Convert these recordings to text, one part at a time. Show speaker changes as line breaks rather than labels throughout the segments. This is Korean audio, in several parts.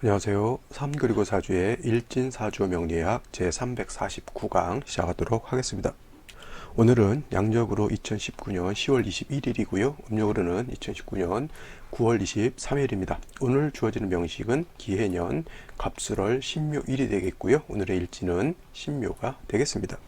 안녕하세요. 3 그리고 4주의 일진사주 명리학 제349강 시작하도록 하겠습니다. 오늘은 양력으로 2019년 10월 21일이고요. 음력으로는 2019년 9월 23일입니다. 오늘 주어지는 명식은 기해년 갑술월 신묘일이 되겠고요. 오늘의 일진은 신묘가 되겠습니다.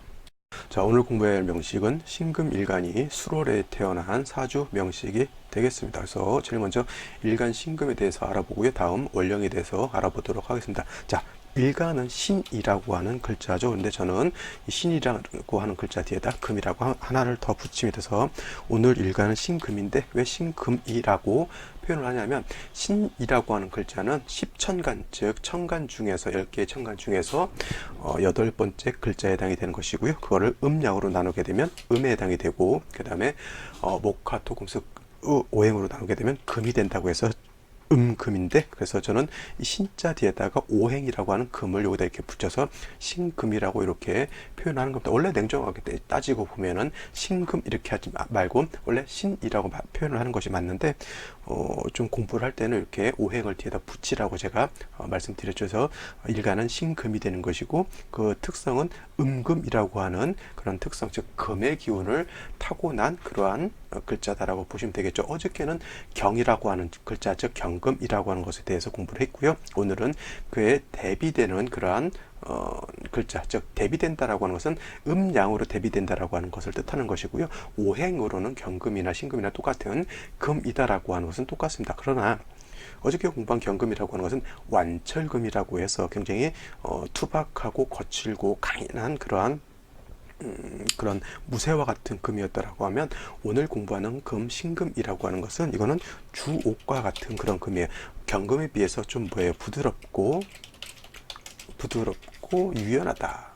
자, 오늘 공부할 명식은 신금일간이 수월에 태어난 사주 명식이 되겠습니다. 그래서 제일 먼저 일간 신금에 대해서 알아보고요. 다음 월령에 대해서 알아보도록 하겠습니다. 자, 일간은 신이라고 하는 글자죠. 근데 저는 이 신이라고 하는 글자 뒤에다 금이라고 하나를 더 붙임이 돼서 오늘 일간은 신금인데 왜 신금이라고 표현을 하냐면 신이라고 하는 글자는 10천간, 즉 천간 중에서 10개의 천간 중에서 8번째 글자에 해당이 되는 것이고요. 그거를 음양으로 나누게 되면 음에 해당이 되고 그 다음에 목화, 토, 금, 수, 오행으로 나누게 되면 금이 된다고 해서 금인데, 그래서 저는 이 신자 뒤에다가 오행이라고 하는 금을 여기다 이렇게 붙여서 신금이라고 이렇게 표현하는 겁니다. 원래 냉정하게 따지고 보면은 신금 이렇게 하지 말고 원래 신이라고 표현을 하는 것이 맞는데 좀 공부를 할 때는 이렇게 오행을 뒤에다 붙이라고 제가 말씀드렸죠. 일간은 신금이 되는 것이고 그 특성은 음금이라고 하는 그런 특성, 즉 금의 기운을 타고난 그러한 글자다라고 보시면 되겠죠. 어저께는 경이라고 하는 글자, 즉 경금이라고 하는 것에 대해서 공부를 했고요. 오늘은 그에 대비되는 그러한 글자, 즉 대비된다라고 하는 것은 음양으로 대비된다라고 하는 것을 뜻하는 것이고요. 오행으로는 경금이나 신금이나 똑같은 금이다라고 하는 것은 똑같습니다. 그러나 어저께 공부한 경금이라고 하는 것은 완철금이라고 해서 굉장히 투박하고 거칠고 강인한 그러한 무쇠와 같은 금이었다라고 하면 오늘 공부하는 금, 신금이라고 하는 것은 이거는 주옥과 같은 그런 금이에요. 경금에 비해서 좀 부드럽고 유연하다.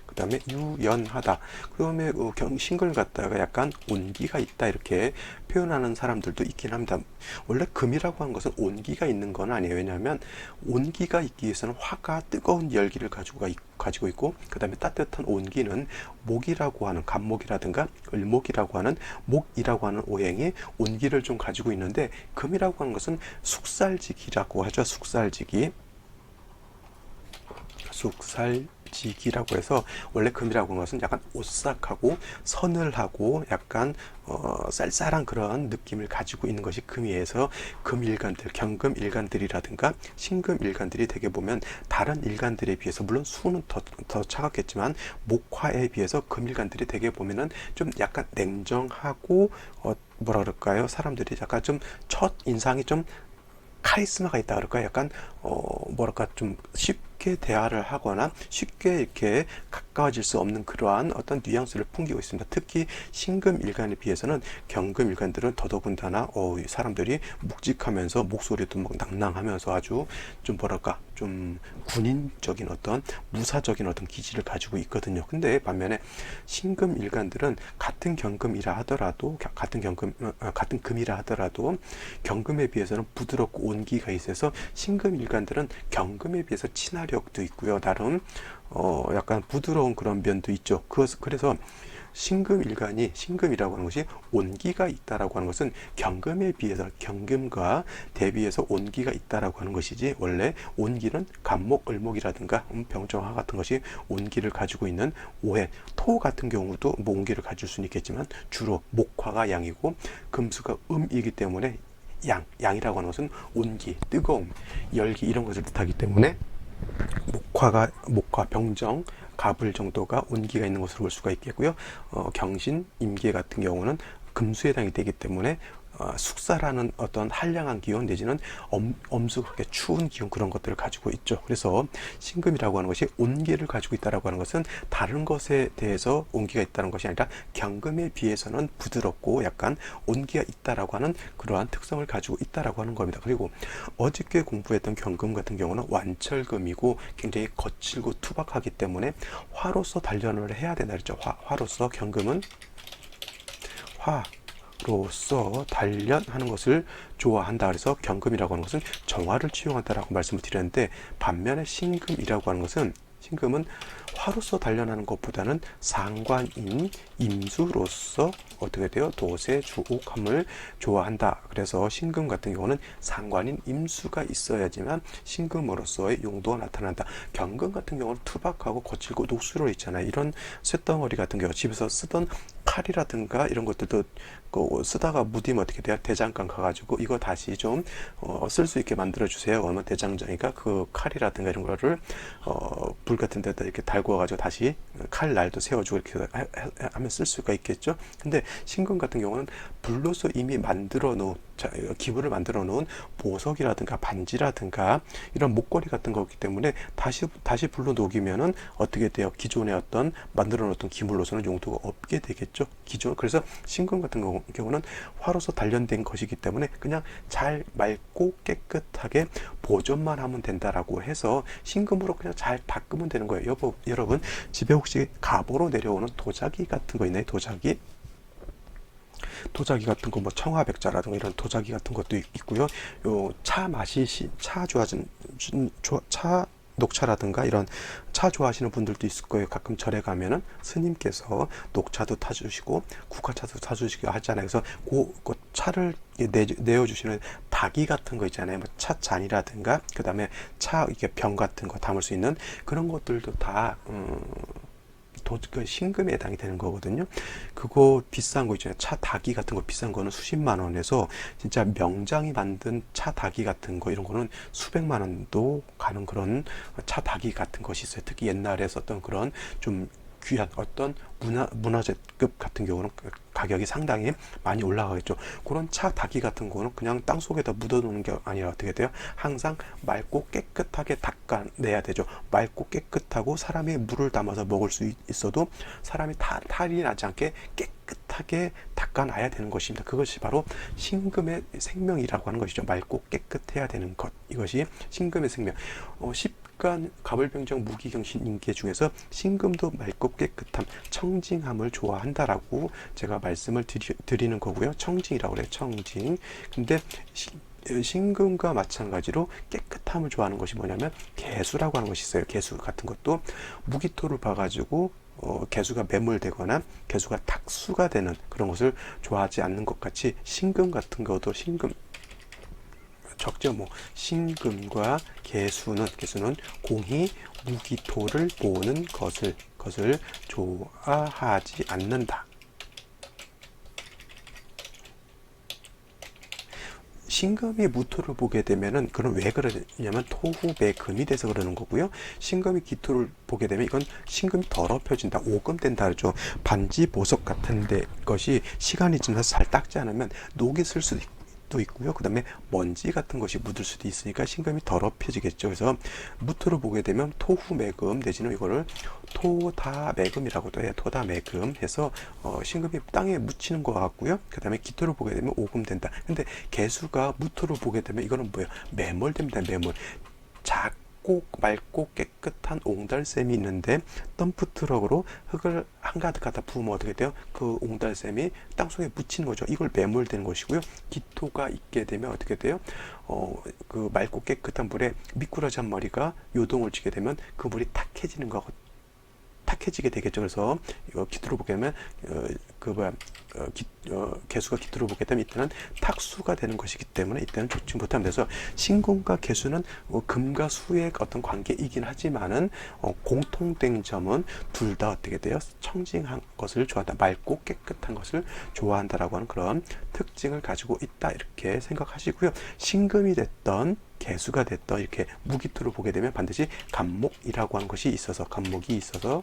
그 다음에 유연하다. 그다음에 신금을 갖다가 약간 온기가 있다 이렇게 표현하는 사람들도 있긴 합니다. 원래 금이라고 하는 것은 온기가 있는 건 아니에요. 왜냐하면 온기가 있기 위해서는 화가 뜨거운 열기를 가지고 있고 그 다음에 따뜻한 온기는 목이라고 하는 간목이라든가 을목이라고 하는 목이라고 하는 오행이 온기를 좀 가지고 있는데 금이라고 하는 것은 숙살지기라고 하죠. 숙살지기라고 해서 원래 금이라고 하는 것은 약간 오싹하고 서늘하고 약간 쌀쌀한 그런 느낌을 가지고 있는 것이 금이에서 금일간들, 경금일간들이라든가 신금일간들이 되게 보면 다른 일간들에 비해서 물론 수는 더 차갑겠지만 목화에 비해서 금일간들이 되게 보면은 좀 약간 냉정하고 뭐라 그럴까요? 사람들이 약간 좀 첫 인상이 좀 카리스마가 있다 그럴까? 약간 뭐랄까 좀 쉽게 대화를 하거나 쉽게 이렇게 가까워질 수 없는 그러한 어떤 뉘앙스를 풍기고 있습니다. 특히 신금 일간에 비해서는 경금 일간들은 더더군다나 사람들이 묵직하면서 목소리도 막 낭낭하면서 아주 좀 뭐랄까 좀 군인적인 어떤 무사적인 어떤 기질을 가지고 있거든요. 근데 반면에 신금 일간들은 같은 경금이라 하더라도 같은 금이라 하더라도 경금에 비해서는 부드럽고 온기가 있어서 신금 일간들은 경금에 비해서 친화력도 있고요. 나름 약간 부드러운 그런 면도 있죠. 그래서 신금이라고 하는 것이 온기가 있다라고 하는 것은 경금과 대비해서 온기가 있다라고 하는 것이지 원래 온기는 간목, 을목이라든가 병정화 같은 것이 온기를 가지고 있는 오행, 토 같은 경우도 뭐 온기를 가질 수는 있겠지만 주로 목화가 양이고 금수가 음이기 때문에 양이라고 하는 것은 온기, 뜨거움, 열기 이런 것을 뜻하기 때문에 목화, 병정, 가불 정도가 온기가 있는 것으로 볼 수가 있겠고요. 경신, 임계 같은 경우는 금수에 해당이 되기 때문에 숙사라는 어떤 한량한 기운 내지는 엄숙하게 추운 기운 그런 것들을 가지고 있죠. 그래서 신금이라고 하는 것이 온기를 가지고 있다라고 하는 것은 다른 것에 대해서 온기가 있다는 것이 아니라 경금에 비해서는 부드럽고 약간 온기가 있다라고 하는 그러한 특성을 가지고 있다라고 하는 겁니다. 그리고 어저께 공부했던 경금 같은 경우는 완철금이고 굉장히 거칠고 투박하기 때문에 화로서 단련을 해야 된다 그랬죠. 화로서 경금은 로서 단련하는 것을 좋아한다. 그래서 경금이라고 하는 것은 정화를 치용한다라고 말씀을 드렸는데 반면에 신금이라고 하는 것은 신금은 화로서 단련하는 것보다는 상관인 임수로서 어떻게 돼요? 도세 주옥함을 좋아한다. 그래서 신금 같은 경우는 상관인 임수가 있어야지만 신금으로서의 용도가 나타난다. 경금 같은 경우는 투박하고 거칠고 녹수로 있잖아요. 이런 쇳덩어리 같은 경우 집에서 쓰던 칼이라든가 이런 것들도 쓰다가 무디면 어떻게 돼요? 대장간 가가지고 이거 다시 좀 쓸 수 있게 만들어 주세요. 그러면 대장장이가 그 칼이라든가 이런 거를 불 같은 데다 이렇게 달구어 가지고 다시 칼 날도 세워주고 이렇게 하면 쓸 수가 있겠죠. 근데 신금 같은 경우는 불로서 이미 만들어 놓은 기부를 만들어 놓은 보석이라든가 반지라든가 이런 목걸이 같은 거기 때문에 다시 불로 녹이면은 어떻게 돼요? 기존의 어떤 만들어 놓던 기물로서는 용도가 없게 되겠죠. 그래서 신금 같은 경우는 화로서 단련된 것이기 때문에 그냥 잘 맑고 깨끗하게 보존만 하면 된다라고 해서 신금으로 그냥 잘 닦으면 되는 거예요. 여러분 집에 혹시 갑오로 내려오는 도자기 같은 거 있나요? 도자기 같은 거 뭐 청화백자라든가 이런 도자기 같은 것도 있고요. 요 차 녹차라든가 이런 차 좋아하시는 분들도 있을 거예요. 가끔 절에 가면은 스님께서 녹차도 타주시고 국화차도 타주시고 하잖아요. 그래서 그 차를 내어주시는 닭이 같은 거 있잖아요. 뭐 차잔이라든가 그 다음에 차 이게 병 같은 거 담을 수 있는 그런 것들도 다 신금에 해당이 되는 거거든요. 그거 비싼 거 있잖아요. 차 닭이 같은 거 비싼 거는 수십만 원에서 진짜 명장이 만든 차 닭이 같은 거 이런 거는 수백만 원도 가는 그런 차 닭이 같은 것이 있어요. 특히 옛날에 썼던 그런 좀 귀한 어떤 문화재급 같은 경우는 가격이 상당히 많이 올라가겠죠. 그런 차 닭이 같은 거는 그냥 땅 속에다 묻어놓는 게 아니라 어떻게 돼요? 항상 맑고 깨끗하게 닦아내야 되죠. 맑고 깨끗하고 사람이 물을 담아서 먹을 수 있어도 사람이 탈이 나지 않게 깨끗하게 닦아놔야 되는 것입니다. 그것이 바로 신금의 생명이라고 하는 것이죠. 맑고 깨끗해야 되는 것. 이것이 신금의 생명. 가불병정 무기경신 인계 중에서 신금도 맑고 깨끗함, 청징함을 좋아한다라고 제가 말씀을 드리는 거고요. 청징이라고 그래요. 청징. 근데 신금과 마찬가지로 깨끗함을 좋아하는 것이 뭐냐면 개수라고 하는 것이 있어요. 개수 같은 것도 무기토를 봐가지고 개수가 매몰되거나 개수가 탁수가 되는 그런 것을 좋아하지 않는 것 같이 신금 같은 것도 적죠. 뭐 신금과 개수는 공히 무기토를 보는 것을 좋아하지 않는다. 신금이 무토를 보게 되면은 그럼 왜 그러냐면 토후매금이 돼서 그러는 거고요. 신금이 기토를 보게 되면 이건 신금이 더럽혀진다, 오금된다 그러죠. 반지 보석 같은 데 것이 시간이 지나서 잘 닦지 않으면 녹이 슬 수도 있고요. 그 다음에 먼지 같은 것이 묻을 수도 있으니까 신금이 더럽혀지겠죠. 그래서 무토를 보게 되면 토후매금 내지는 이거를 토다매금이라고도 해요. 토다매금 해서 신금이 땅에 묻히는 것 같고요. 그 다음에 기토를 보게 되면 오금된다. 근데 개수가 무토를 보게 되면 이거는 뭐예요? 매몰됩니다. 매몰. 작고 맑고 깨끗한 옹달샘이 있는데 덤프트럭으로 흙을 한가득 갖다 부으면 어떻게 돼요? 그 옹달샘이 땅속에 묻히는 거죠. 이걸 매몰되는 것이고요. 기토가 있게 되면 어떻게 돼요? 그 맑고 깨끗한 물에 미꾸라지 한 마리가 요동을 치게 되면 그 물이 탁해지게 되겠죠. 그래서 이거 기토로 보게 되면 개수가 기토로 보게 되면 이때는 탁수가 되는 것이기 때문에 이때는 좋지 못하면 돼서 신금과 개수는 금과 수의 어떤 관계이긴 하지만은 공통된 점은 둘 다 어떻게 돼요? 청징한 것을 좋아한다, 맑고 깨끗한 것을 좋아한다라고 하는 그런 특징을 가지고 있다 이렇게 생각하시고요. 신금이 됐던 개수가 됐던 이렇게 무기토를 보게 되면 반드시 간목이라고 하는 것이 있어서 간목이 있어서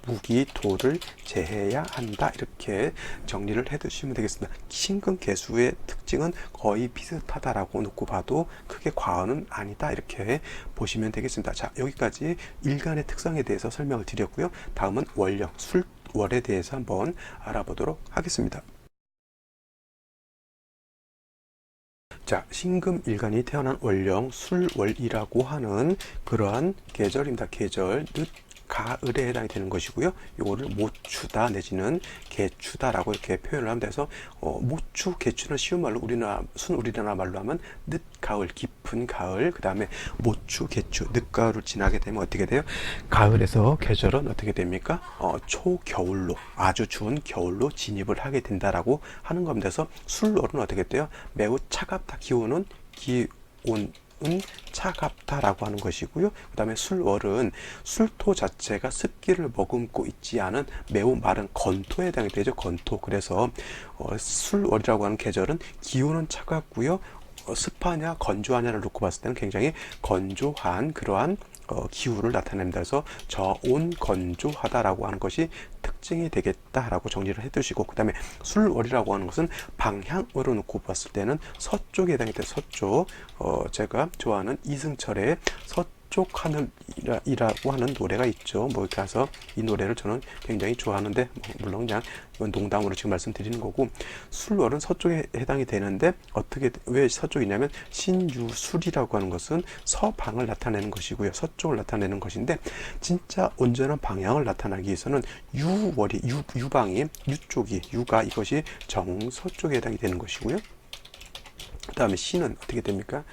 무기토를 제해야 한다 이렇게 정리를 해 두시면 되겠습니다. 신금 개수의 특징은 거의 비슷하다라고 놓고 봐도 크게 과언은 아니다 이렇게 보시면 되겠습니다. 자, 여기까지 일간의 특성에 대해서 설명을 드렸고요. 다음은 월령, 술월에 대해서 한번 알아보도록 하겠습니다. 자, 신금 일간이 태어난 월령, 술월이라고 하는 그러한 계절입니다. 계절, 늦, 가을에 해당이 되는 것이고요. 요거를 모추다 내지는 개추다라고 이렇게 표현을 합니다. 그래서 모추, 개추는 쉬운 말로 우리나라 말로 하면 늦가을, 깊은 가을, 그 다음에 모추, 개추, 늦가을을 지나게 되면 어떻게 돼요? 가을에서 계절은 어떻게 됩니까? 초겨울로, 아주 추운 겨울로 진입을 하게 된다라고 하는 겁니다. 그래서 술월은 어떻게 돼요? 매우 차갑다, 기온은 차갑다라고 하는 것이고요. 그 다음에 술월은 술토 자체가 습기를 머금고 있지 않은 매우 마른 건토에 해당이 되죠. 건토. 그래서 술월이라고 하는 계절은 기온은 차갑고요. 습하냐 건조하냐를 놓고 봤을 때는 굉장히 건조한 그러한 기후를 나타냅니다. 그래서 저온 건조하다라고 하는 것이 특징이 되겠다라고 정리를 해두시고, 그 다음에 술월이라고 하는 것은 방향으로 놓고 봤을 때는 서쪽에 해당이 돼요. 서쪽. 제가 좋아하는 이승철의 서쪽 하늘이라고 하는 노래가 있죠. 뭐 이렇게 해서 이 노래를 저는 굉장히 좋아하는데, 물론 그냥 이건 농담으로 지금 말씀드리는 거고, 술월은 서쪽에 해당이 되는데 왜 서쪽이냐면 신유술이라고 하는 것은 서방을 나타내는 것이고요. 서쪽을 나타내는 것인데, 진짜 온전한 방향을 나타나기 위해서는 유방이 유쪽이 유가 이것이 정서쪽에 해당이 되는 것이고요. 그 다음에 신은 어떻게 됩니까?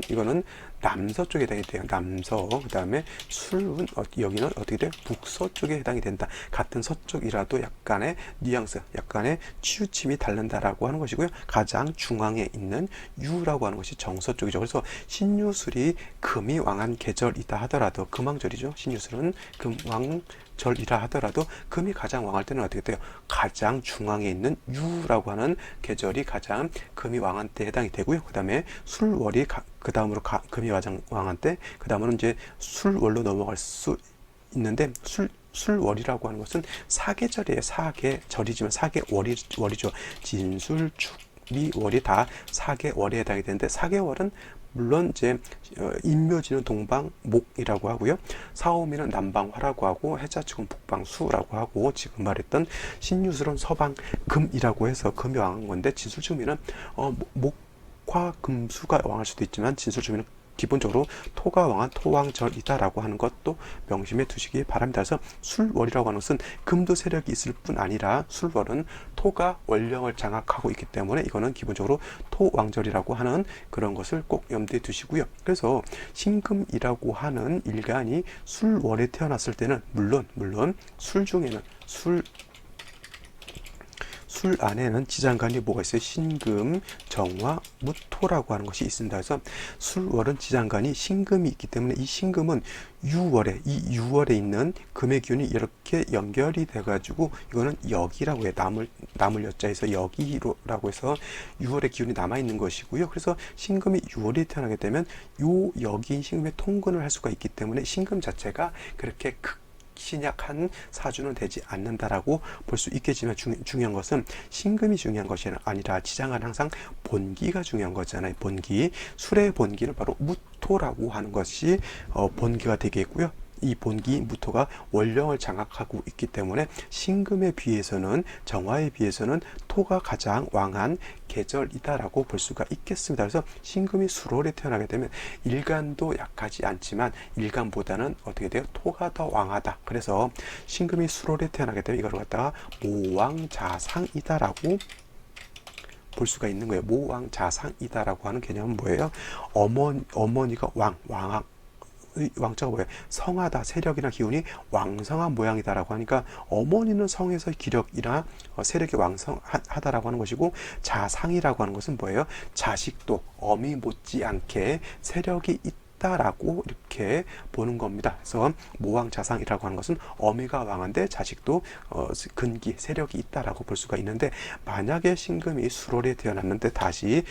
이거는 남서쪽에 해당이 돼요. 남서. 그 다음에 술은 여기는 어떻게 돼요? 북서쪽에 해당이 된다. 같은 서쪽이라도 약간의 뉘앙스, 약간의 치우침이 다른다라고 하는 것이고요. 가장 중앙에 있는 유라고 하는 것이 정서쪽이죠. 그래서 신유술이 금이 왕한 계절이다 하더라도, 금왕절이죠. 신유술은 금왕절이라 하더라도 금이 가장 왕할 때는 어떻게 돼요? 가장 중앙에 있는 유라고 하는 계절이 가장 금이 왕한 때 해당이 되고요. 그 다음에 술월이 그 다음으로 금이 왕한 때, 그 다음으로 이제 술월로 넘어갈 수 있는데, 술월이라고 하는 것은 사계절이에요. 사계절이지만 사계월이죠. 진술, 축, 월이 다 사계월에 해당이 되는데, 사계월은 물론 이제 인묘지는 동방목이라고 하고요. 사오미는 남방화라고 하고, 해자축은 북방수라고 하고, 지금 말했던 신유술은 서방금이라고 해서 금이 왕한 건데, 진술축미는 목화금수가 왕할 수도 있지만, 진술축미는 기본적으로 토가 왕한 토왕절이다라고 하는 것도 명심해 두시기 바랍니다. 그래서 술월이라고 하는 것은 금도 세력이 있을 뿐 아니라, 술월은 토가 월령을 장악하고 있기 때문에 이거는 기본적으로 토왕절이라고 하는 그런 것을 꼭 염두에 두시고요. 그래서 신금이라고 하는 일간이 술월에 태어났을 때는 물론 술 중에는 술 안에는 지장간이 뭐가 있어요? 신금, 정화, 무토라고 하는 것이 있습니다. 그래서 술월은 지장간이 신금이 있기 때문에, 이 신금은 이 유월에 있는 금의 기운이 이렇게 연결이 돼가지고, 이거는 역이라고 해요. 남을 여자에서 역이라고 해서 유월의 기운이 남아있는 것이고요. 그래서 신금이 유월에 태어나게 되면 요 역인 신금의 통근을 할 수가 있기 때문에, 신금 자체가 그렇게 신약한 사주는 되지 않는다라고 볼 수 있겠지만, 중요한 것은 신금이 중요한 것이 아니라 지장은 항상 본기가 중요한 거잖아요. 본기. 술의 본기는 바로 무토라고 하는 것이 본기가 되겠고요. 이 본기 무토가 월령을 장악하고 있기 때문에 신금에 비해서는, 정화에 비해서는 토가 가장 왕한 계절이다라고 볼 수가 있겠습니다. 그래서 신금이 술월에 태어나게 되면 일간도 약하지 않지만 일간보다는 어떻게 돼요? 토가 더 왕하다. 그래서 신금이 술월에 태어나게 되면 이걸 갖다가 모왕자상이다라고 볼 수가 있는 거예요. 모왕자상이다라고 하는 개념은 뭐예요? 어머니가 왕자가 뭐예요? 성하다, 세력이나 기운이 왕성한 모양이다라고 하니까, 어머니는 성에서 기력이나 세력이 왕성하다라고 하는 것이고, 자상이라고 하는 것은 뭐예요? 자식도 어미 못지않게 세력이 있다라고 이렇게 보는 겁니다. 그래서 모왕자상이라고 하는 것은 어미가 왕한데 자식도 근기, 세력이 있다라고 볼 수가 있는데, 만약에 신금이 술월에 태어났는데 다시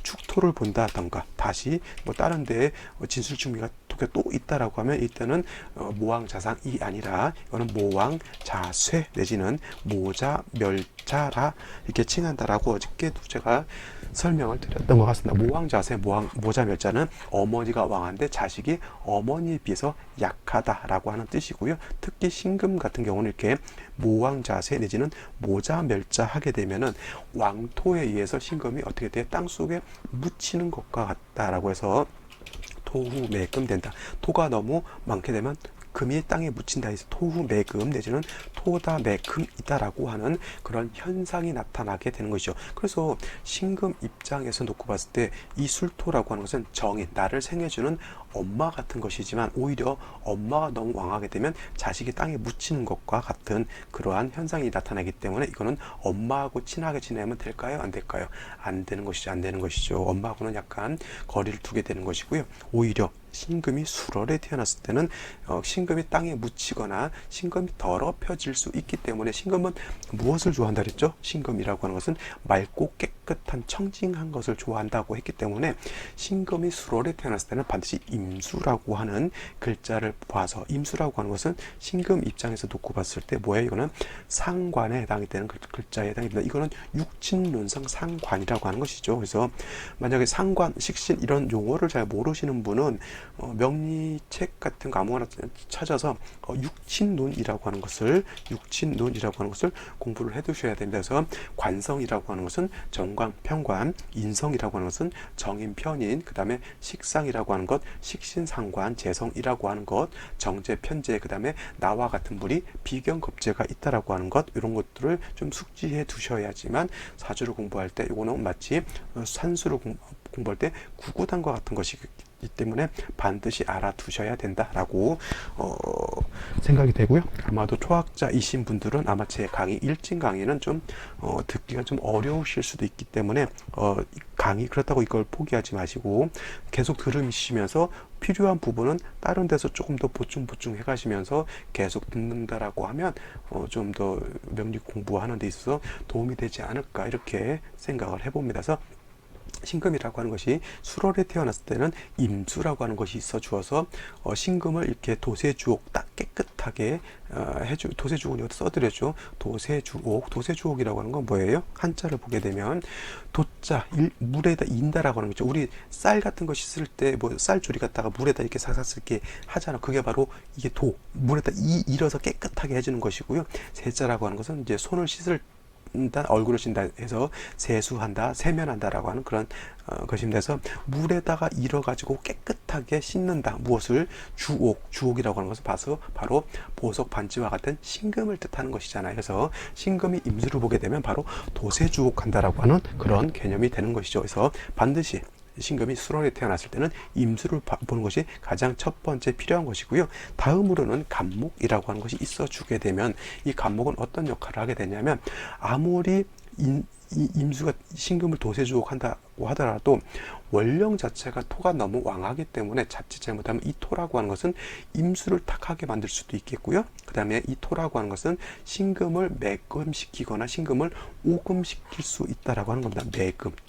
축토를 본다던가, 다시 다른 데에 진술축미가 또 있다라고 하면, 이때는 모왕자상이 아니라 이거는 모왕자쇠 내지는 모자멸자라 이렇게 칭한다라고 어저께도 제가 설명을 드렸던 것 같습니다. 모왕자쇠, 모자멸자는 어머니가 왕한데 자식이 어머니에 비해서 약하다라고 하는 뜻이고요. 특히 신금 같은 경우는 이렇게 모왕자쇠 내지는 모자멸자 하게 되면은 왕토에 의해서 신금이 어떻게 돼? 땅속에 묻히는 것과 같다라고 해서 토후 매금 된다. 토가 너무 많게 되면 금이 땅에 묻힌다 해서 토후매금 내지는 토다매금이다라고 하는 그런 현상이 나타나게 되는 것이죠. 그래서 신금 입장에서 놓고 봤을 때 이 술토라고 하는 것은 정인, 나를 생해주는 엄마 같은 것이지만 오히려 엄마가 너무 왕하게 되면 자식이 땅에 묻히는 것과 같은 그러한 현상이 나타나기 때문에 이거는 엄마하고 친하게 지내면 될까요? 안 될까요? 안 되는 것이죠. 안 되는 것이죠. 엄마하고는 약간 거리를 두게 되는 것이고요. 오히려 신금이 수월에 태어났을 때는 신금이 땅에 묻히거나 신금이 더럽혀질 수 있기 때문에 신금은 무엇을 좋아한다 그랬죠? 신금이라고 하는 것은 맑고 깨끗한 청징한 것을 좋아한다고 했기 때문에 신금이 수월에 태어났을 때는 반드시 임수라고 하는 글자를 봐서, 임수라고 하는 것은 신금 입장에서 놓고 봤을 때 뭐예요? 이거는 상관에 해당이 되는 글자에 해당이 됩니다. 이거는 육친론상 상관이라고 하는 것이죠. 그래서 만약에 상관, 식신 이런 용어를 잘 모르시는 분은 명리책 같은 거 아무거나 찾아서 육친론이라고 하는 것을 공부를 해 두셔야 됩니다. 그래서 관성이라고 하는 것은 정관, 편관, 인성이라고 하는 것은 정인, 편인, 그 다음에 식상이라고 하는 것, 식신상관, 재성이라고 하는 것, 정제, 편제, 그 다음에 나와 같은 물이 비경겁제가 있다라고 하는 것, 이런 것들을 좀 숙지해 두셔야지만 사주를 공부할 때 이거는 마치 산수를 공부할 때 구구단과 같은 것이기 때문에 반드시 알아두셔야 된다라고 생각이 되고요. 아마도 초학자이신 분들은 아마 제 강의 일진 강의는 좀 듣기가 좀 어려우실 수도 있기 때문에 강의 그렇다고 이걸 포기하지 마시고 계속 들으시면서 필요한 부분은 다른 데서 조금 더 보충해 가시면서 계속 듣는다라고 하면 좀 더 명리 공부하는 데 있어서 도움이 되지 않을까 이렇게 생각을 해봅니다. 그래서 신금이라고 하는 것이 수월에 태어났을 때는 임수라고 하는 것이 있어 주어서 신금을 이렇게 도세주옥 딱 깨끗하게 도세주옥은 여기다 써드렸죠. 도세주옥이라고 하는 건 뭐예요? 한자를 보게 되면 도자 물에다 인다라고 하는 거죠. 우리 쌀 같은 거 씻을 때 뭐 쌀조리 갖다가 물에다 이렇게 싹싹 이렇게 하잖아. 그게 바로 이게 물에다 일어서 깨끗하게 해주는 것이고요. 세자라고 하는 것은 이제 손을 씻을 얼굴을 씻는다 해서 세수한다, 세면한다라고 하는 그런 것입니다. 그래서 물에다가 일어가지고 깨끗하게 씻는다. 무엇을? 주옥이라고 하는 것을 봐서 바로 보석 반지와 같은 신금을 뜻하는 것이잖아요. 그래서 신금이 임수를 보게 되면 바로 도세주옥한다라고 하는 그런 개념이 되는 것이죠. 그래서 반드시 신금이 수월에 태어났을 때는 임수를 보는 것이 가장 첫 번째 필요한 것이고요. 다음으로는 간목이라고 하는 것이 있어 주게 되면 이 간목은 어떤 역할을 하게 되냐면 아무리 임수가 신금을 도세주옥한다고 하더라도 원령 자체가 토가 너무 왕하기 때문에 자칫 잘못하면 이 토라고 하는 것은 임수를 탁하게 만들 수도 있겠고요. 그 다음에 이 토라고 하는 것은 신금을 매금시키거나 신금을 오금시킬 수 있다라고 하는 겁니다.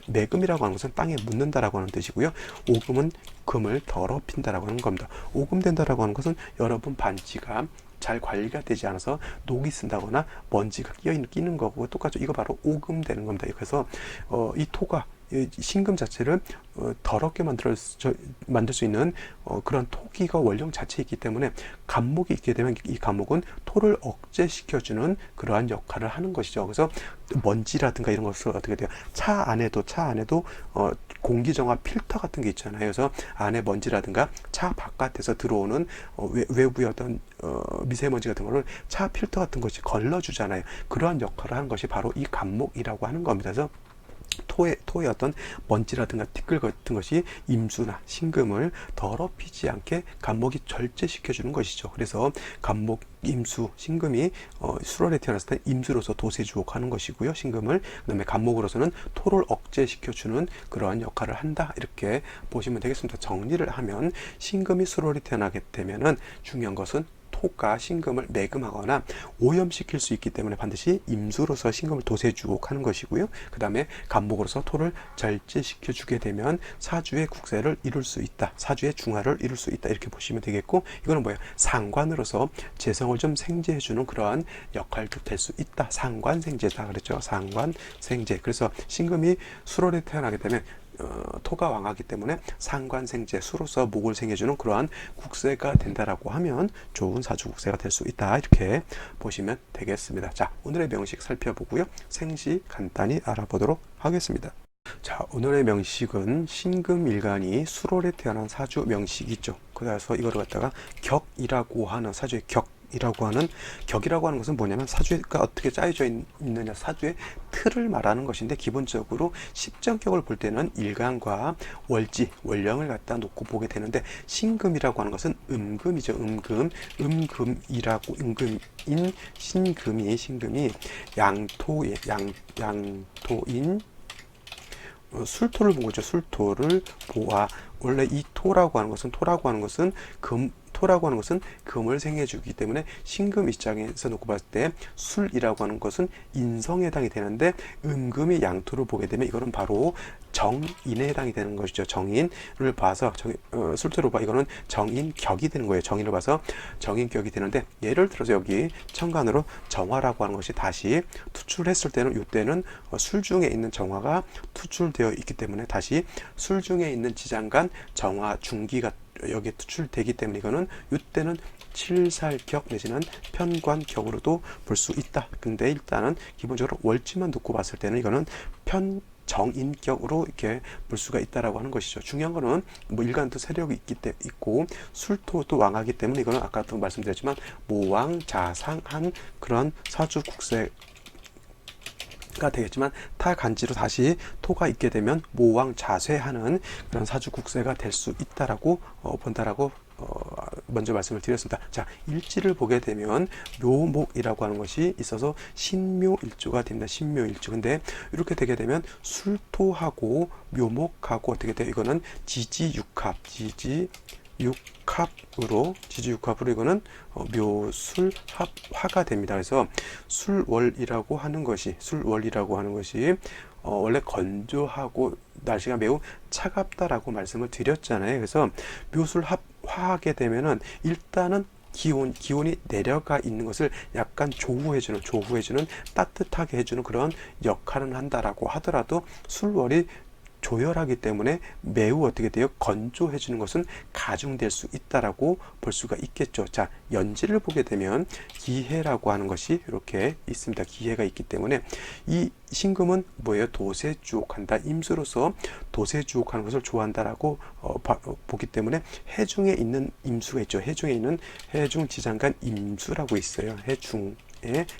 매금이라고 하는 것은 땅에 묻는다라고 하는 뜻이고요. 오금은 금을 더럽힌다라고 하는 겁니다. 오금된다라고 하는 것은 여러분 반지가 잘 관리가 되지 않아서 녹이 쓴다거나 먼지가 끼는 거고 똑같죠. 이거 바로 오금되는 겁니다. 그래서 이 토가 신금 자체를 더럽게 만들 수 있는 그런 토기가 원령 자체에 있기 때문에 간목이 있게 되면 이 간목은 토를 억제시켜주는 그러한 역할을 하는 것이죠. 그래서 먼지라든가 이런 것을 어떻게 돼요? 차 안에도 공기정화 필터 같은 게 있잖아요. 그래서 안에 먼지라든가 차 바깥에서 들어오는 외부의 어떤 미세먼지 같은 거를 차 필터 같은 것이 걸러주잖아요. 그러한 역할을 하는 것이 바로 이 간목이라고 하는 겁니다. 그래서 토의 어떤 먼지라든가 티끌 같은 것이 임수나 신금을 더럽히지 않게 간목이 절제시켜주는 것이죠. 그래서 간목, 임수, 신금이 수월에 태어났을 때 임수로서 도세주옥하는 것이고요. 신금을 그다음에 간목으로서는 토를 억제시켜주는 그러한 역할을 한다. 이렇게 보시면 되겠습니다. 정리를 하면 신금이 수월에 태어나게 되면은 중요한 것은 토가 신금을 매금하거나 오염시킬 수 있기 때문에 반드시 임수로서 신금을 도세주옥하는 것이고요. 그 다음에 간목으로서 토를 절제시켜 주게 되면 사주의 국세를 이룰 수 있다. 사주의 중화를 이룰 수 있다. 이렇게 보시면 되겠고, 이거는 뭐예요? 상관으로서 재성을 좀 생제해 주는 그러한 역할도 될 수 있다. 상관생제다 그랬죠. 상관생제. 그래서 신금이 수월에 태어나게 되면 토가 왕하기 때문에 상관생제, 수로서 목을 생해주는 그러한 국세가 된다라고 하면 좋은 사주 국세가 될 수 있다. 이렇게 보시면 되겠습니다. 자, 오늘의 명식 살펴보고요. 생시 간단히 알아보도록 하겠습니다. 자, 자, 오늘의 명식은 신금일간이 수월에 태어난 사주 명식이 있죠. 그래서 이거를 갖다가 격이라고 하는 사주의 격이라고 하는 격이라고 하는 것은 뭐냐면 사주가 어떻게 짜여져 있느냐, 사주의 틀을 말하는 것인데, 기본적으로 십정격을 볼 때는 일간과 월지, 월령을 갖다 놓고 보게 되는데, 신금이라고 하는 것은 음금이죠. 음금이라고, 음금인 신금이 양토인 술토를 본 거죠. 술토를 보아. 원래 이 토라고 하는 것은 금을 생해주기 때문에 신금 입장에서 놓고 봤을 때 술이라고 하는 것은 인성에 해당이 되는데, 음금이 양토를 보게 되면 이거는 바로 정인에 해당이 되는 것이죠. 정인을 봐서 술토를 봐, 이거는 정인격이 되는 거예요. 정인을 봐서 정인격이 되는데, 예를 들어서 여기 천간으로 정화라고 하는 것이 다시 투출했을 때는, 이때는 술 중에 있는 정화가 투출되어 있기 때문에 다시 술 중에 있는 지장간 정화 중기가 여기에 투출되기 때문에, 이거는 이때는 칠살격 내지는 편관격으로도 볼 수 있다. 근데 일단은 기본적으로 월지만 놓고 봤을 때는 이거는 정인격으로 이렇게 볼 수가 있다라고 하는 것이죠. 중요한 거는 뭐 일간도 세력이 있고 술토도 왕하기 때문에, 이거는 아까도 말씀드렸지만 모왕자상한 그런 사주 국세 가 되겠지만, 타간지로 다시 토가 있게 되면 모왕자쇄하는 그런 사주 국세가 될 수 있다라고 본다라고 먼저 말씀을 드렸습니다. 자, 일지를 보게 되면 묘목이라고 하는 것이 있어서 신묘일조가 됩니다. 신묘일조. 근데 이렇게 되게 되면 술토하고 묘목하고 어떻게 돼요? 이거는 지지육합으로 이거는 묘술합화가 됩니다. 그래서 술월이라고 하는 것이 원래 건조하고 날씨가 매우 차갑다라고 말씀을 드렸잖아요. 그래서 묘술합화하게 되면은 일단은 기온이 내려가 있는 것을 약간 조후해주는 따뜻하게 해주는 그런 역할을 한다라고 하더라도, 술월이 조열하기 때문에 매우 어떻게 돼요? 건조해주는 것은 가중될 수 있다라고 볼 수가 있겠죠. 자, 연지를 보게 되면 기해라고 하는 것이 이렇게 있습니다. 기해가 있기 때문에 이 신금은 뭐예요? 도세주옥한다. 임수로서 도세주옥하는 것을 좋아한다라고 보기 때문에, 해중에 있는 임수가 있죠. 해중에 있는 해중지장간 임수라고 있어요. 해중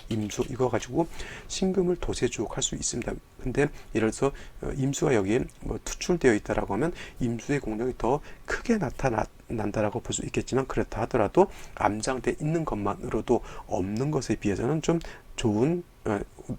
임수, 이거 가지고 신금을 도세주옥할 수 있습니다. 근데 예를 들어서 임수가 여기에 투출되어 있다라고 하면 임수의 공력이 더 크게 나타난다라고 볼 수 있겠지만, 그렇다 하더라도 암장돼 있는 것만으로도 없는 것에 비해서는 좀 좋은,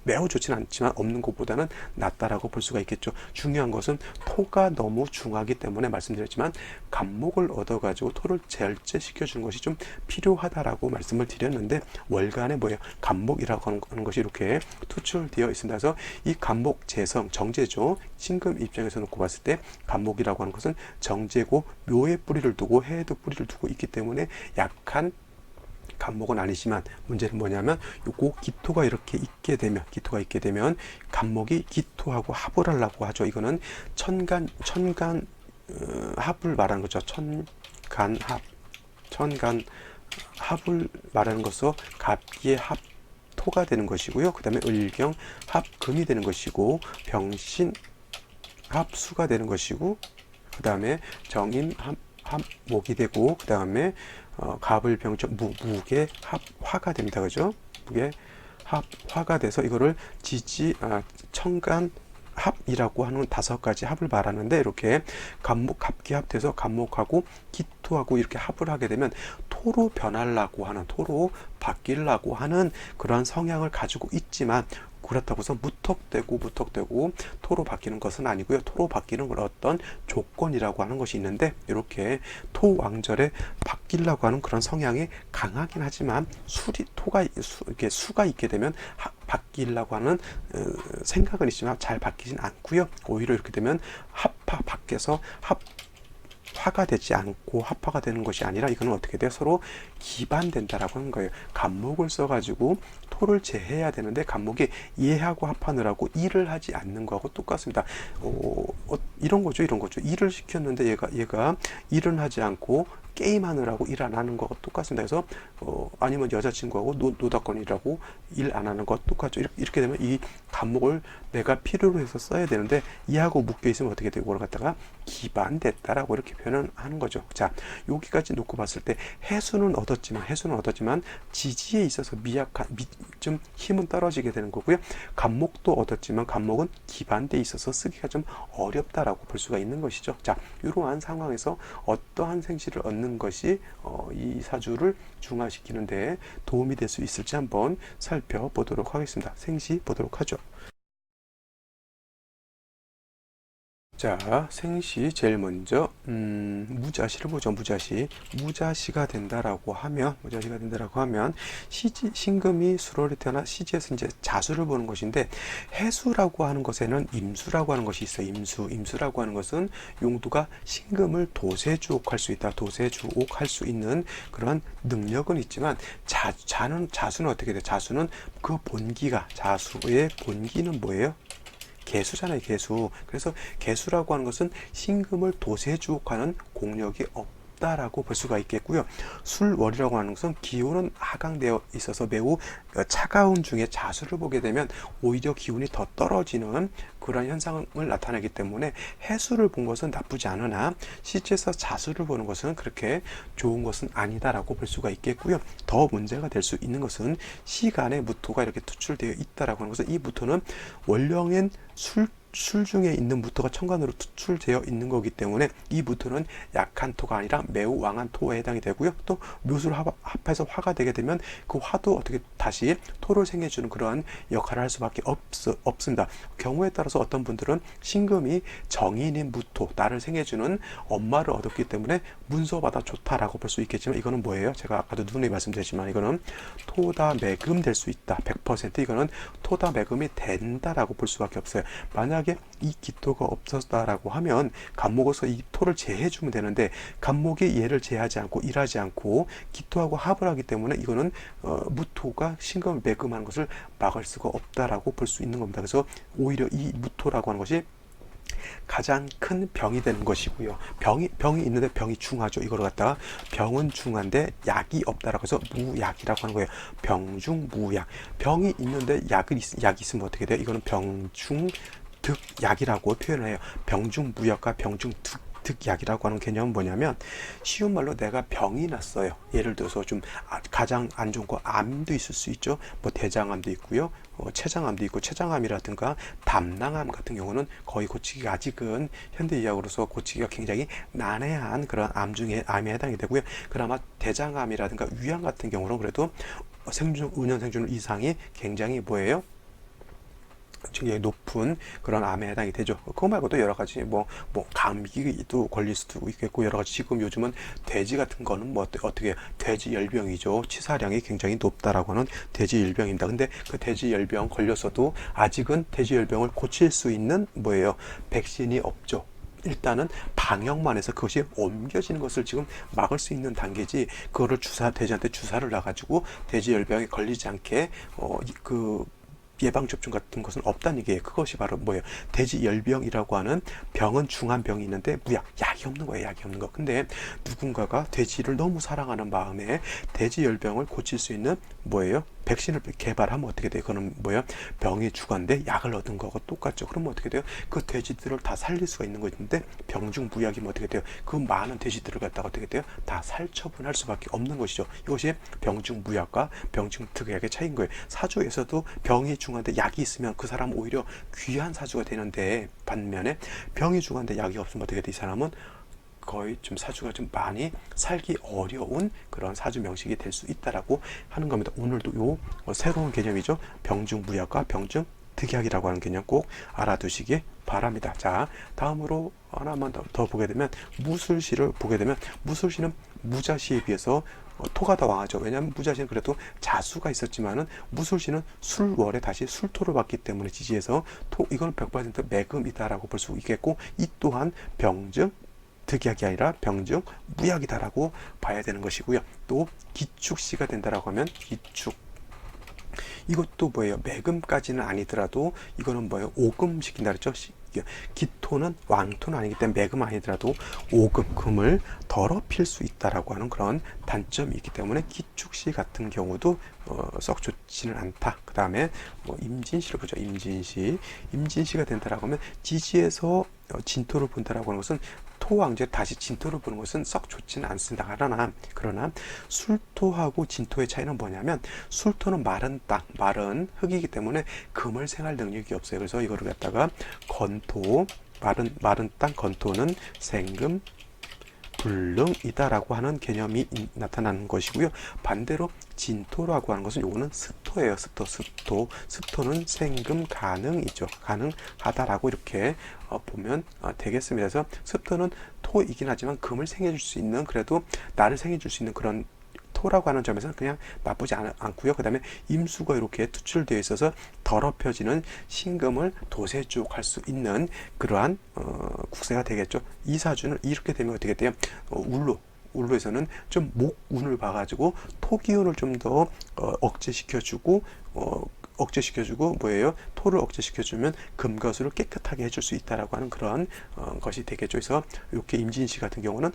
매우 좋지는 않지만 없는 것보다는 낫다라고 볼 수가 있겠죠. 중요한 것은 토가 너무 중하기 때문에 말씀드렸지만, 간목을 얻어가지고 토를 절제시켜주는 것이 좀 필요하다라고 말씀을 드렸는데, 월간에 뭐예요? 간목이라고 하는 것이 이렇게 투출되어 있습니다. 그래서 이 간목 재성, 정제죠. 신금 입장에서 놓고 봤을 때 간목이라고 하는 것은 정제고, 묘에 뿌리를 두고 해에도 뿌리를 두고 있기 때문에 약한 간목은 아니지만, 문제는 뭐냐면 요거 기토가 있게 되면 간목이 기토하고 합을 하려고 하죠. 이거는 천간 합을 말하는 거죠. 천간 합을 말하는 것으로 갑기의 합 토가 되는 것이고요. 그 다음에 을경 합금이 되는 것이고, 병신 합수가 되는 것이고, 그 다음에 정인 합목이 되고, 그 다음에 갑을병적 무게 합화가 됩니다. 그죠? 무게 합화가 돼서 이거를 청간 합이라고 하는 5가지 합을 말하는데, 이렇게 갑기합 돼서 간목하고 기토하고 이렇게 합을 하게 되면 토로 토로 바뀌려고 하는 그러한 성향을 가지고 있지만, 그렇다고 해서 무턱대고 토로 바뀌는 것은 아니고요. 토로 바뀌는 그런 어떤 조건이라고 하는 것이 있는데, 이렇게 토왕절에 바뀌려고 하는 그런 성향이 강하긴 하지만, 수가 있게 되면 바뀌려고 하는 생각은 있지만 잘 바뀌진 않고요. 오히려 이렇게 되면 밖에서 화가 되지 않고 합화가 되는 것이 아니라, 이거는 어떻게 돼요? 서로 기반된다라고 하는 거예요. 간목을 써가지고 토를 제해야 되는데, 간목이 이해하고 합하느라고 일을 하지 않는 거하고 똑같습니다. 이런 거죠. 일을 시켰는데 얘가 일은 하지 않고 게임하느라고 일 안 하는 거가 똑같습니다. 그래서 아니면 여자친구하고 노닥거리라고 일 안 하는 것 똑같죠. 이렇게 되면 이 감목을 내가 필요로 해서 써야 되는데 이하고 묶여 있으면 어떻게 되고, 그걸 갖다가 기반됐다라고 이렇게 표현을 하는 거죠. 자, 여기까지 놓고 봤을 때 해수는 얻었지만 지지에 있어서 좀 힘은 떨어지게 되는 거고요. 감목도 얻었지만 감목은 기반대에 있어서 쓰기가 좀 어렵다라고 볼 수가 있는 것이죠. 자, 이러한 상황에서 어떠한 생시를 얻는 것이 이 사주를 중화시키는데 도움이 될 수 있을지 한번 살펴보도록 하겠습니다. 생시 보도록 하죠. 자, 생시 제일 먼저 무자시를 보죠. 무자시가 된다라고 하면 신금이 수월에 태어나 시지에서 이제 자수를 보는 것인데, 해수라고 하는 것에는 임수라고 하는 것이 있어요. 임수라고 하는 것은 용도가 신금을 도세주옥할 수 있다. 도세주옥할 수 있는 그런 능력은 있지만, 자수는 어떻게 돼? 자수는 그 본기가, 자수의 본기는 뭐예요? 개수잖아요, 개수. 그래서 개수라고 하는 것은 신금을 도세주옥하는 공력이 없다라고 볼 수가 있겠고요. 술월이라고 하는 것은 기운은 하강되어 있어서 매우 차가운 중에 자수를 보게 되면 오히려 기운이 더 떨어지는 그런 현상을 나타내기 때문에 해수를 본 것은 나쁘지 않으나 시지에서 자수를 보는 것은 그렇게 좋은 것은 아니다라고 볼 수가 있겠고요. 더 문제가 될 수 있는 것은 시간에 무토가 이렇게 투출되어 있다라고 하는 것은, 이 무토는 원령엔 술 중에 있는 무토가 천간으로 투출되어 있는 거기 때문에 이 무토는 약한 토가 아니라 매우 왕한 토에 해당이 되고요. 또 묘수를 합해서 화가 되게 되면 그 화도 어떻게 다시 토를 생겨주는 그러한 역할을 할 수밖에 없습니다. 경우에 따라서 어떤 분들은 신금이 정인인 무토, 나를 생겨주는 엄마를 얻었기 때문에 문서받아 좋다라고 볼 수 있겠지만, 이거는 뭐예요? 제가 아까도 누누이 말씀드렸지만 이거는 토다 매금 될 수 있다. 100% 이거는 토다 매금이 된다라고 볼 수밖에 없어요. 만약에 이 기토가 없었다라고 하면 간목으로서 이 토를 제해주면 되는데, 간목이 얘를 제하지 않고 일하지 않고 기토하고 합을 하기 때문에 이거는 무토가 신금을 매금하는 것을 막을 수가 없다라고 볼 수 있는 겁니다. 그래서 오히려 이 무토라고 하는 것이 가장 큰 병이 되는 것이고요. 병이 있는데 병이 중하죠. 이걸 갖다가 병은 중한데 약이 없다라고 해서 무약이라고 하는 거예요. 병중무약. 병이 있는데 약이 있으면 어떻게 돼요? 이거는 병중득약이라고 표현을 해요. 병중무약과 병중득약이라고 하는 개념은 뭐냐면, 쉬운 말로 내가 병이 났어요. 예를 들어서 좀 가장 안 좋은 거 암도 있을 수 있죠. 뭐 대장암도 있고요. 췌장암도 있고, 췌장암이라든가 담낭암 같은 경우는 거의 고치기가, 아직은 현대의학으로서 고치기가 굉장히 난해한 그런 암 중에 암에 해당이 되고요. 그나마 대장암이라든가 위암 같은 경우는 그래도 은연 생존 이상이 굉장히 뭐예요? 굉장히 높은 그런 암에 해당이 되죠. 그거 말고도 여러 가지 감기도 걸릴 수도 있겠고, 여러 가지 지금 요즘은 돼지 같은 거는 어떻게 돼지 열병이죠. 치사량이 굉장히 높다라고 하는 돼지 열병입니다. 근데 그 돼지 열병 걸렸어도 아직은 돼지 열병을 고칠 수 있는 백신이 없죠. 일단은 방역만 해서 그것이 옮겨지는 것을 지금 막을 수 있는 단계지, 그거를 돼지한테 주사를 놔가지고 돼지 열병에 걸리지 않게 예방접종 같은 것은 없다는 얘기예요. 그것이 바로 뭐예요? 돼지 열병이라고 하는 병은 중한 병이 있는데 약이 없는 거예요. 약이 없는 거. 근데 누군가가 돼지를 너무 사랑하는 마음에 돼지 열병을 고칠 수 있는 백신을 개발하면 어떻게 돼요? 그거는 병이 죽었는데 약을 얻은 거하고 똑같죠. 그러면 어떻게 돼요? 그 돼지들을 다 살릴 수가 있는 것인데, 병중무약이면 어떻게 돼요? 그 많은 돼지들을 갖다가 어떻게 돼요? 다 살처분할 수밖에 없는 것이죠. 이것이 병중무약과 병중특약의 차이인 거예요. 사주에서도 병이 중한데 약이 있으면 그 사람은 오히려 귀한 사주가 되는데, 반면에 병이 중한데 약이 없으면 어떻게 돼? 이 사람은 거의 좀 사주가 좀 많이 살기 어려운 그런 사주 명식이 될 수 있다라고 하는 겁니다. 오늘도 새로운 개념이죠. 병중무약과 병중특약이라고 하는 개념 꼭 알아두시기 바랍니다. 자, 다음으로 하나만 더 보게 되면 무술시를 보게 되면, 무술시는 무자시에 비해서 토가 더 왕하죠. 왜냐하면 무자시는 그래도 자수가 있었지만은 무술시는 술월에 다시 술토를 받기 때문에 지지에서 이거는 100% 매금이다라고 볼 수 있겠고, 이 또한 득약이 아니라 병중무약이다라고 봐야 되는 것이고요. 또 기축시가 된다라고 하면 기축, 이것도 매금까지는 아니더라도 이거는 오금 시킨다 그랬죠. 기토는 왕토는 아니기 때문에 매금 아니더라도 오금 금을 더럽힐 수 있다라고 하는 그런 단점이 있기 때문에 기축시 같은 경우도 썩 좋지는 않다. 그 다음에 뭐 임진시를 보죠. 임진시가 된다라고 하면 지지에서 진토를 본다라고 하는 것은 토왕제 다시 진토를 보는 것은 썩 좋지는 않습니다. 그러나 술토하고 진토의 차이는 뭐냐면 술토는 마른 땅, 마른 흙이기 때문에 금을 생할 능력이 없어요. 그래서 이거를 갖다가 건토, 마른 땅 건토는 생금, 불능이다라고 하는 개념이 나타나는 것이고요. 반대로 진토라고 하는 것은 요거는 습토예요. 습토는 생금 가능이죠. 가능하다라고 이렇게 보면 되겠습니다. 그래서 습토는 토이긴 하지만 금을 생해줄 수 있는, 그래도 나를 생해줄 수 있는 그런 토라고 하는 점에서는 그냥 나쁘지 않고요. 그 다음에 임수가 이렇게 투출되어 있어서 더럽혀지는 신금을 도세주옥할 수 있는 그러한 국세가 되겠죠. 이 사주는 이렇게 되면 어떻게 돼요? 울로에서는 좀 목운을 봐가지고 토기운을 좀 더 억제시켜주고 뭐예요? 토를 억제시켜주면 금거수를 깨끗하게 해줄 수 있다라고 하는 그런 것이 되겠죠. 그래서 이렇게 임진시 같은 경우는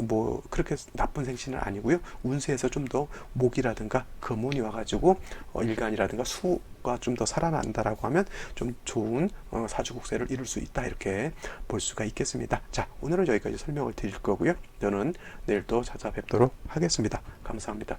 뭐 그렇게 나쁜 생신은 아니고요. 운세에서 좀 더 목이라든가 금운이 와가지고 일간이라든가 수가 좀 더 살아난다라고 하면 좀 좋은 사주국세를 이룰 수 있다, 이렇게 볼 수가 있겠습니다. 자, 오늘은 여기까지 설명을 드릴 거고요. 저는 내일 또 찾아뵙도록 하겠습니다. 감사합니다.